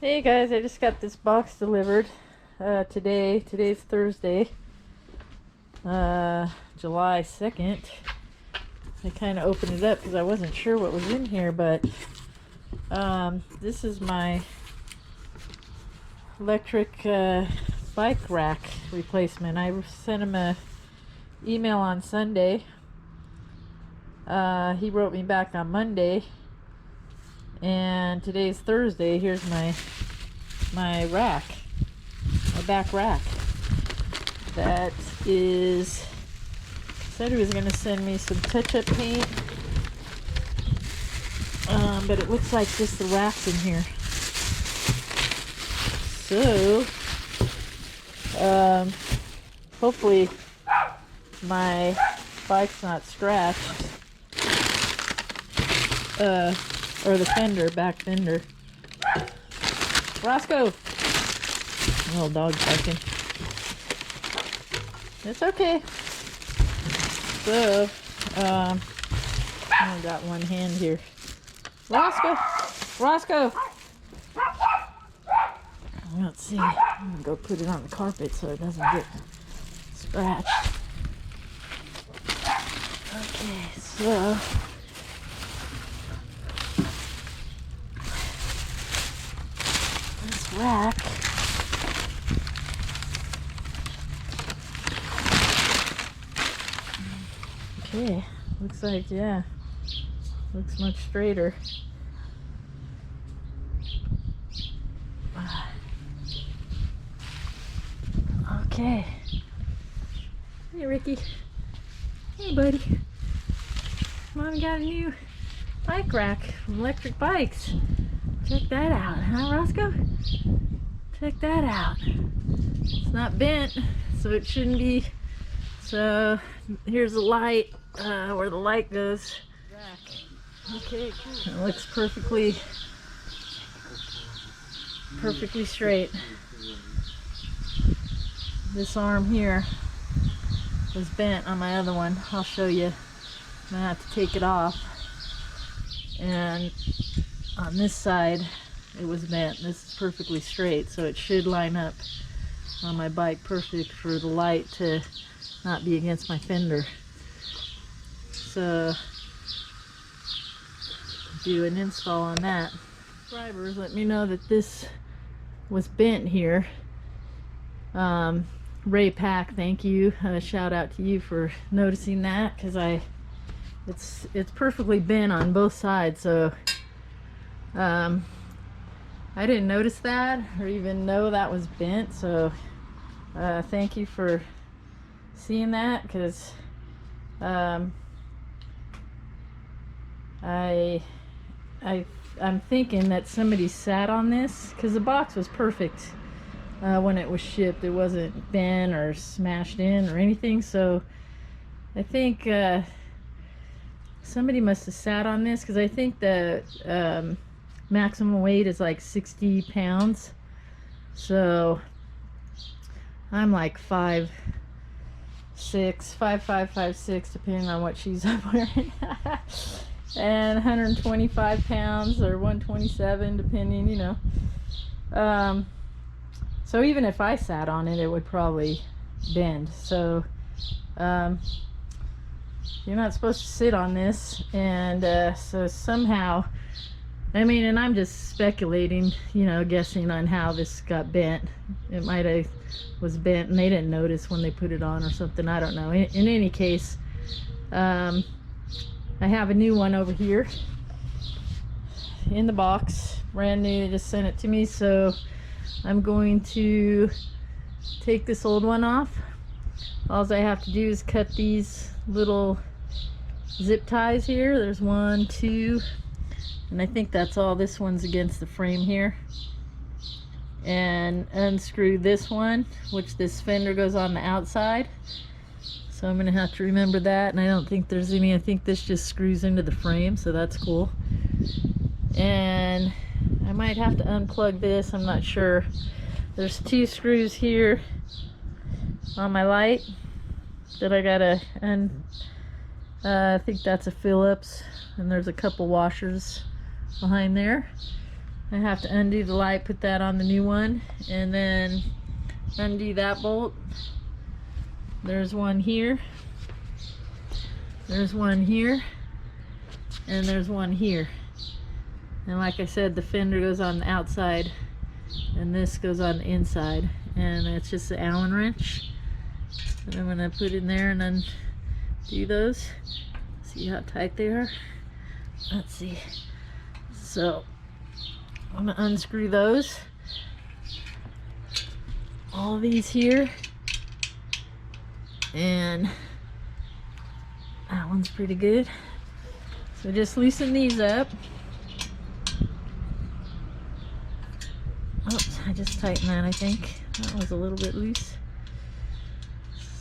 Hey guys, I just got this box delivered today. Today's Thursday, July 2nd. I kind of opened it up because I wasn't sure what was in here, but this is my electric bike rack replacement. I sent him a email on Sunday. He wrote me back on Monday, and today's Thursday. Here's my rack, my back rack. That is, said he was going to send me some touch-up paint, but it looks like just the rack's in here. So hopefully my bike's not scratched, or the fender, back fender. Roscoe! Little dog barking. It's okay. So, I got one hand here. Roscoe! Roscoe! Let's see. I'm gonna go put it on the carpet so it doesn't get scratched. Okay, so this rack okay, looks like, yeah, looks much straighter. Okay. Hey Ricky. Hey buddy. Mom got a new bike rack from Electric Bikes. Check that out, huh Roscoe? Check that out. It's not bent, so it shouldn't be. So here's the light, where the light goes. Okay, cool. It looks perfectly straight. This arm here was bent on my other one. I'll show you. I'm gonna have to take it off. And on this side, it was bent. This is perfectly straight, so it should line up on my bike perfect for the light to not be against my fender. So do an install on that. Subscribers, let me know that this was bent here. Ray Pack, thank you. Shout out to you for noticing that, because it's perfectly bent on both sides. So I didn't notice that or even know that was bent. So thank you for seeing that, because I'm thinking that somebody sat on this, because the box was perfect when it was shipped. It wasn't bent or smashed in or anything, so I think somebody must have sat on this, because I think the maximum weight is like 60 pounds. So I'm like 5'6", 5'5", 5'6", depending on what shoes I'm wearing. And 125 pounds or 127, depending, you know. So even if I sat on it, it would probably bend. So you're not supposed to sit on this. And so somehow, I mean, and I'm just speculating, you know, guessing on how this got bent. It might have was bent and they didn't notice when they put it on or something. I don't know. In any case, I have a new one over here in the box, brand new. They just sent it to me, so I'm going to take this old one off. All I have to do is cut these little zip ties here. There's 1, 2, and I think that's all. This one's against the frame here. And unscrew this one, which this fender goes on the outside. So I'm gonna have to remember that. And I don't think there's any, I think this just screws into the frame, so that's cool. And I might have to unplug this, I'm not sure. There's 2 screws here on my light that I gotta, and I think that's a Phillips, and there's a couple washers behind there. I have to undo the light, put that on the new one, and then undo that bolt. There's one here, there's one here, and there's one here. And like I said, the fender goes on the outside and this goes on the inside, and it's just an Allen wrench that I'm gonna put in there and undo those. See how tight they are? Let's see. So I'm gonna unscrew those, all these here, and that one's pretty good. So just loosen these up. Oops, I just tightened that, I think. That was a little bit loose.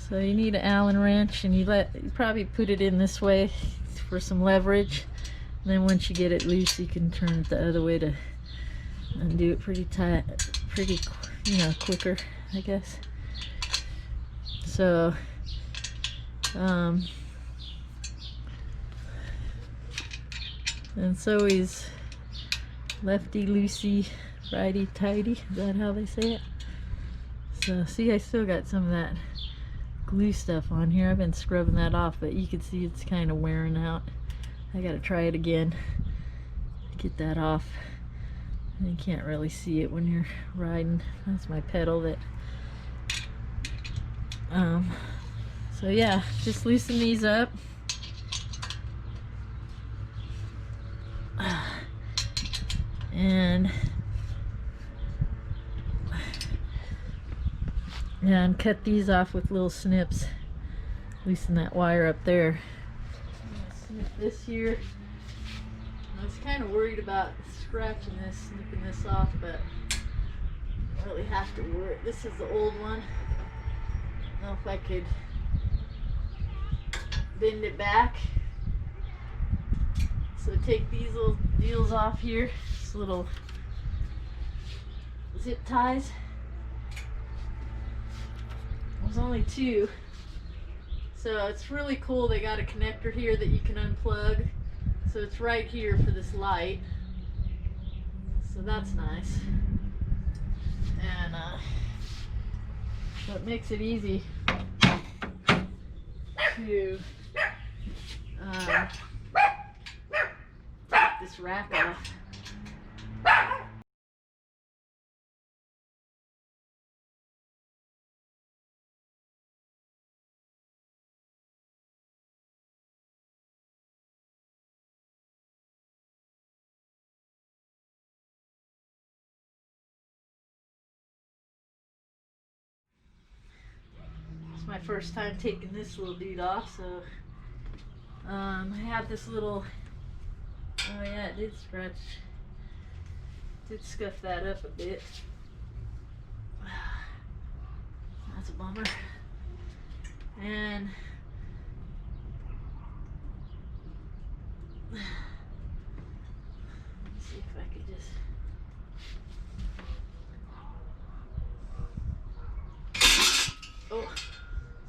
So you need an Allen wrench, and you probably put it in this way for some leverage. And then once you get it loose, you can turn it the other way to undo it pretty tight, quicker, I guess. So, and so he's lefty loosey, righty tighty. Is that how they say it? So see, I still got some of that glue stuff on here. I've been scrubbing that off, but you can see it's kind of wearing out. I gotta try it again, get that off. You can't really see it when you're riding. That's my pedal that so yeah, just loosen these up. And cut these off with little snips. Loosen that wire up there. I'm gonna snip this here. I was kind of worried about scratching this, snipping this off, but I don't really have to worry. This is the old one. I don't know if I could bend it back. So take these little deals off here. This little zip ties. There's only two. So it's really cool. They got a connector here that you can unplug. So it's right here for this light. So that's nice. And so it makes it easy to take this rack off. It's my first time taking this little dude off, so I had this little, oh yeah, it did scratch, did scuff that up a bit. That's a bummer. And let's see if I could just, oh,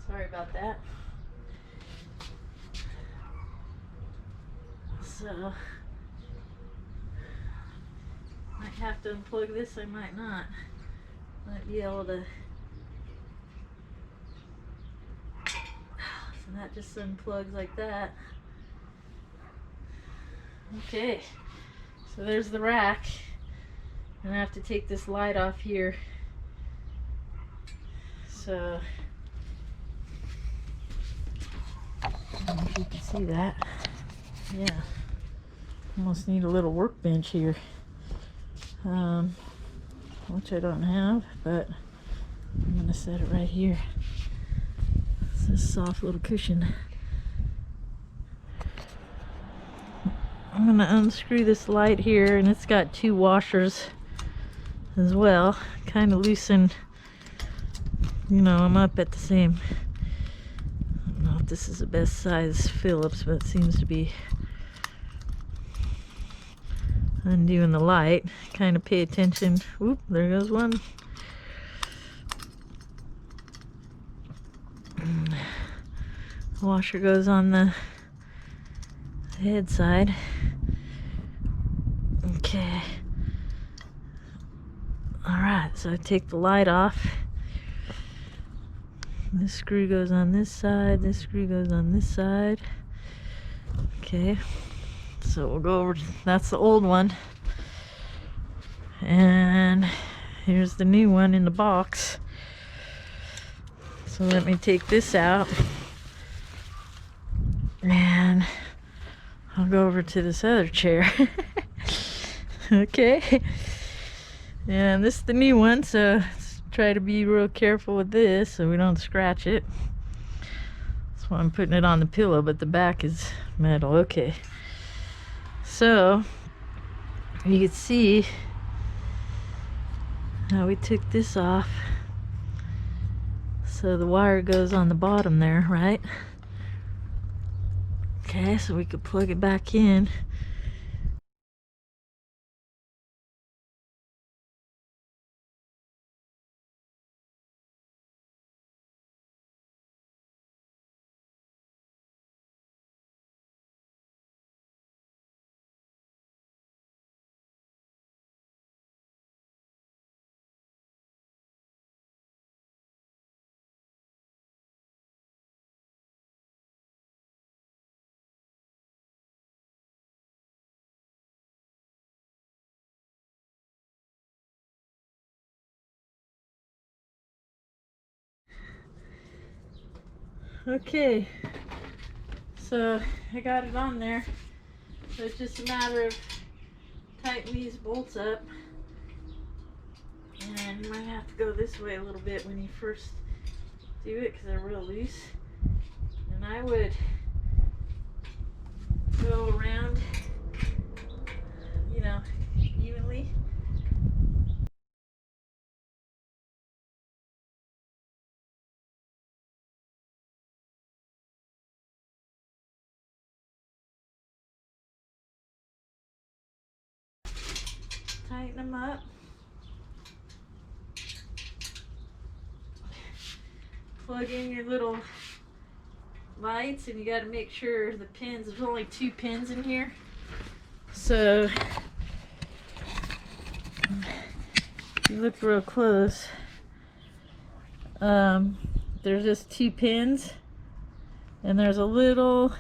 sorry about that. So might have to unplug this, I might not. Might be able to. So that just unplugs like that. Okay, so there's the rack. And I have to take this light off here. So I don't know if you can see that. Yeah. Almost need a little workbench here. Which I don't have, but I'm gonna set it right here. It's this soft little cushion. I'm gonna unscrew this light here, and it's got two washers as well. Kind of loosen, you know, I'm up at the same, I don't know if this is the best size Phillips, but it seems to be undoing the light. Kind of pay attention. Oop, there goes one. The washer goes on the head side. Okay, Alright, so I take the light off. This screw goes on this side, this screw goes on this side. Okay, so we'll go over, that's the old one. And here's the new one in the box. So let me take this out. And I'll go over to this other chair. Okay. And this is the new one, so let's try to be real careful with this so we don't scratch it. That's why I'm putting it on the pillow, but the back is metal. Okay. So you can see how we took this off. So the wire goes on the bottom there, right? Okay, so we could plug it back in. Okay, so I got it on there. So it's just a matter of tightening these bolts up. And you might have to go this way a little bit when you first do it because they're real loose. And I would go around, you know, evenly. Tighten them up. Plug in your little lights, and you got to make sure the pins, there's only 2 pins in here. So if you look real close, there's just 2 pins, and there's a little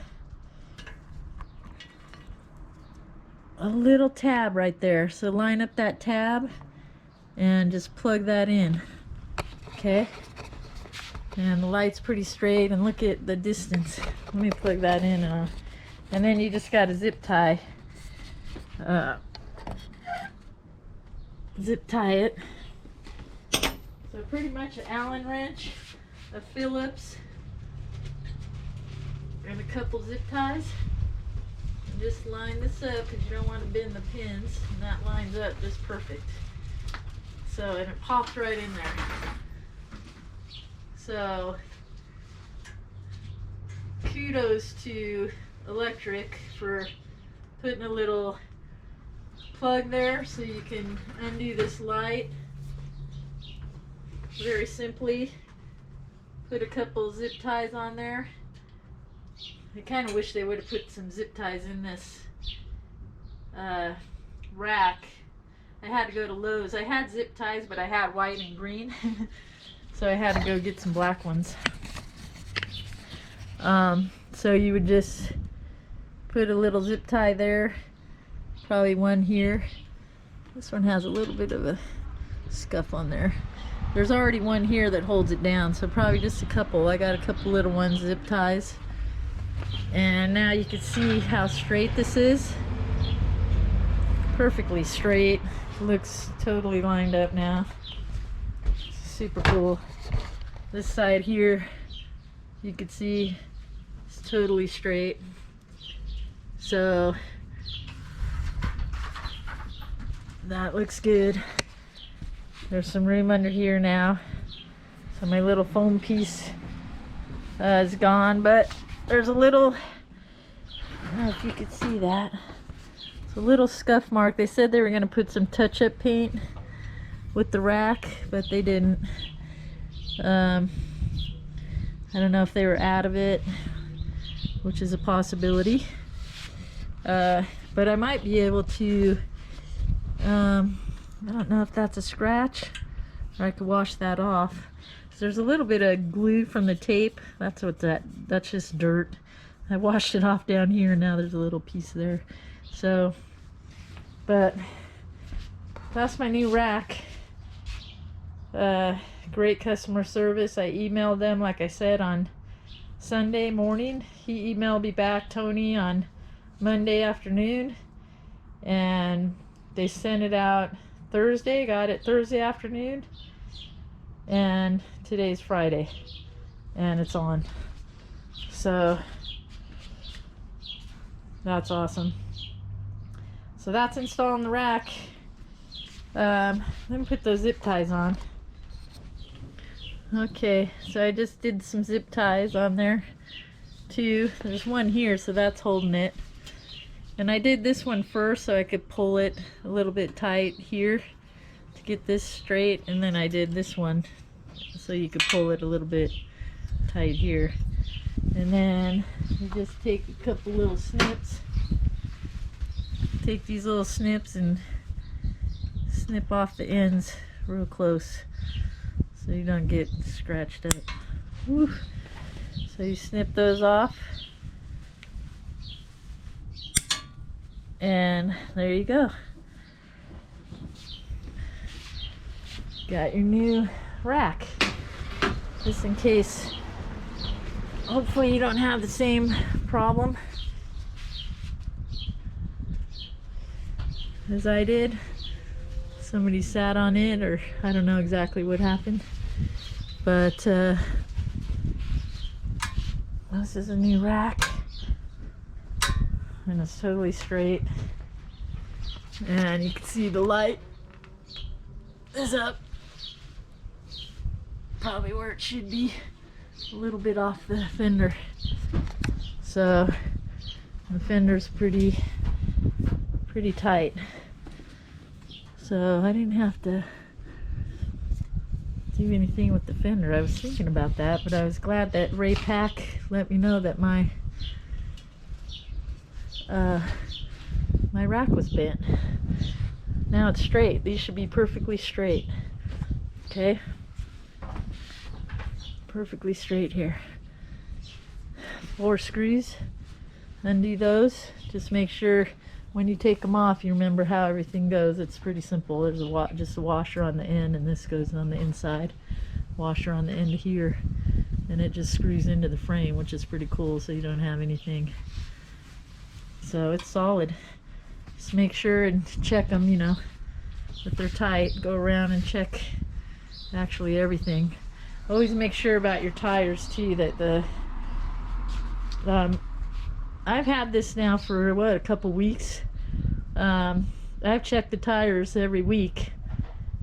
tab right there. So line up that tab and just plug that in. Okay, and the light's pretty straight, and look at the distance. Let me plug that in, and then you just got to zip tie it. So pretty much an Allen wrench, a Phillips, and a couple zip ties. And just line this up because you don't want to bend the pins, and that lines up just perfect. So, and it pops right in there. So kudos to You Lectric for putting a little plug there so you can undo this light very simply. Put a couple zip ties on there. I kind of wish they would have put some zip ties in this rack. I had to go to Lowe's. I had zip ties, but I had white and green. So I had to go get some black ones. So you would just put a little zip tie there, probably one here. This one has a little bit of a scuff on there. There's already one here that holds it down, so probably just a couple. I got a couple little ones, zip ties. And now you can see how straight this is. Perfectly straight. Looks totally lined up now. Super cool. This side here, you can see it's totally straight. So that looks good. There's some room under here now. So my little foam piece is gone, but there's a little, I don't know if you could see that. It's a little scuff mark. They said they were going to put some touch-up paint with the rack, but they didn't. I don't know if they were out of it, which is a possibility. But I might be able to I don't know if that's a scratch or I could wash that off. So there's a little bit of glue from the tape. That's what that's just dirt. I washed it off down here and now there's a little piece there. So, but that's my new rack. Great customer service. I emailed them, like I said, on Sunday morning. He emailed me back, Tony, on Monday afternoon, and they sent it out Thursday. Got it Thursday afternoon, and today's Friday, and it's on. So that's awesome. So that's installing the rack. Let me put those zip ties on. Okay, so I just did some zip ties on there too. There's one here, so that's holding it. And I did this one first so I could pull it a little bit tight here to get this straight, and then I did this one so you could pull it a little bit tight here. And then you just take a couple little snips. Take these little snips and snip off the ends real close so you don't get scratched up. Woo. So you snip those off, and there you go. Got your new rack. Just in case, hopefully you don't have the same problem as I did. Somebody sat on it, or I don't know exactly what happened, but this is a new rack and it's totally straight, and you can see the light is up probably where it should be, a little bit off the fender. So the fender's pretty tight. So I didn't have to do anything with the fender. I was thinking about that, but I was glad that Ray Pack let me know that my my rack was bent. Now it's straight. These should be perfectly straight. Okay? Perfectly straight here. 4 screws. Undo those. Just make sure when you take them off, you remember how everything goes. It's pretty simple. There's just a washer on the end, and this goes on the inside. Washer on the end here, and it just screws into the frame, which is pretty cool, so you don't have anything. So it's solid. Just make sure and check them, you know, if they're tight. Go around and check actually everything. Always make sure about your tires too, that the I've had this now for what, a couple weeks. I've checked the tires every week,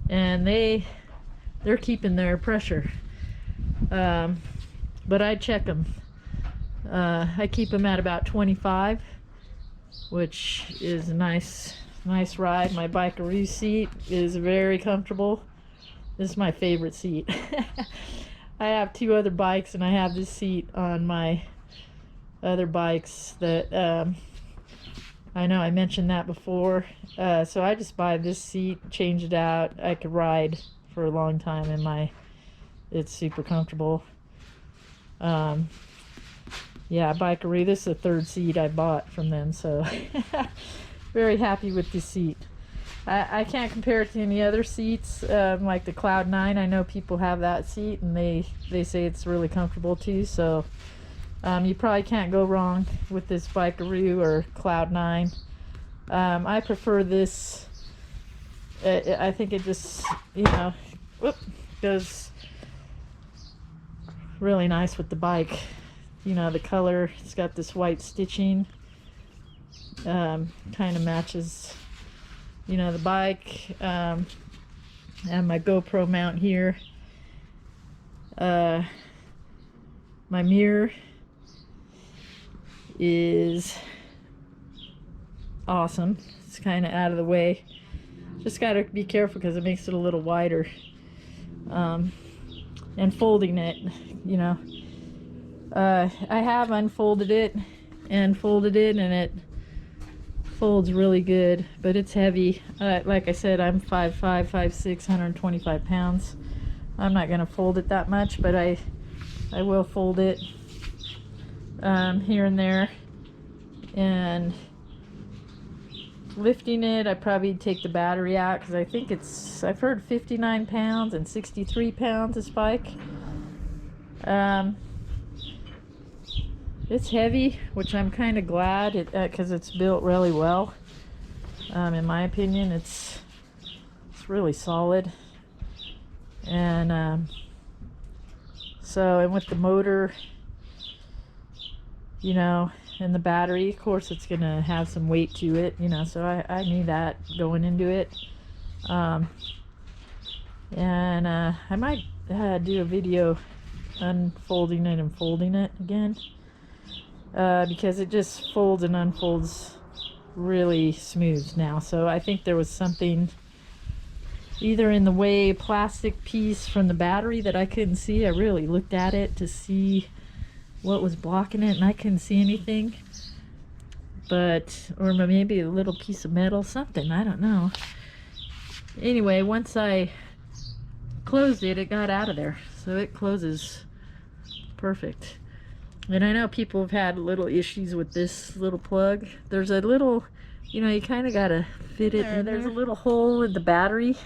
and they're keeping their pressure. But I check them. I keep them at about 25, which is a nice ride. My bikeroo seat is very comfortable. This is my favorite seat. I have 2 other bikes, and I have this seat on my other bikes that I know I mentioned that before, so I just buy this seat, change it out. I could ride for a long time, and it's super comfortable. Yeah, Bikeroo, this is the 3rd seat I bought from them, so very happy with this seat. I can't compare it to any other seats, like the Cloud 9. I know people have that seat, and they say it's really comfortable too, so you probably can't go wrong with this Bikeroo or Cloud 9. I prefer this. I think it just, you know, goes really nice with the bike. You know, the color, it's got this white stitching. Kind of matches, you know, the bike. And my GoPro mount here. My mirror is awesome. It's kind of out of the way. Just got to be careful because it makes it a little wider. And folding it, you know. I have unfolded it and folded it, and folds really good, but it's heavy. Like I said, I'm 5'5", 5'6", 125 pounds. I'm not gonna fold it that much, but I will fold it here and there. And lifting it, I probably take the battery out, because I think I've heard 59 pounds and 63 pounds this bike. It's heavy, which I'm kind of glad, because it's built really well. In my opinion, it's really solid. And and with the motor, you know, and the battery, of course it's gonna have some weight to it, you know, so I knew that going into it. I might do a video unfolding it and folding it again, because it just folds and unfolds really smooth now. So I think there was something either in the way, plastic piece from the battery that I couldn't see. I really looked at it to see what was blocking it, and I couldn't see anything. But, or maybe a little piece of metal, something, I don't know. Anyway, once I closed it, it got out of there. So it closes perfect. And I know people have had little issues with this little plug. There's a little, you know, you kind of gotta fit it in there. There's a little hole in the battery,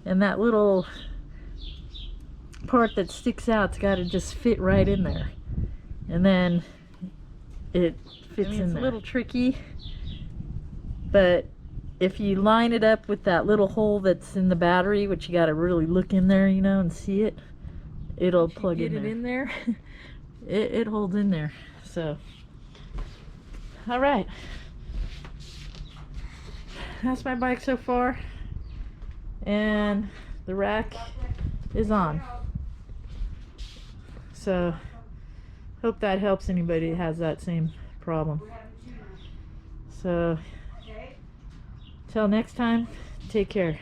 and that little part that sticks out's got to just fit right in there, and then it fits in there. It's a little tricky, but if you line it up with that little hole that's in the battery, which you got to really look in there, you know, and see it, it'll plug in there. It holds in there. So, all right, that's my bike so far, and the rack is on. So hope that helps anybody that has that same problem. So till next time, take care.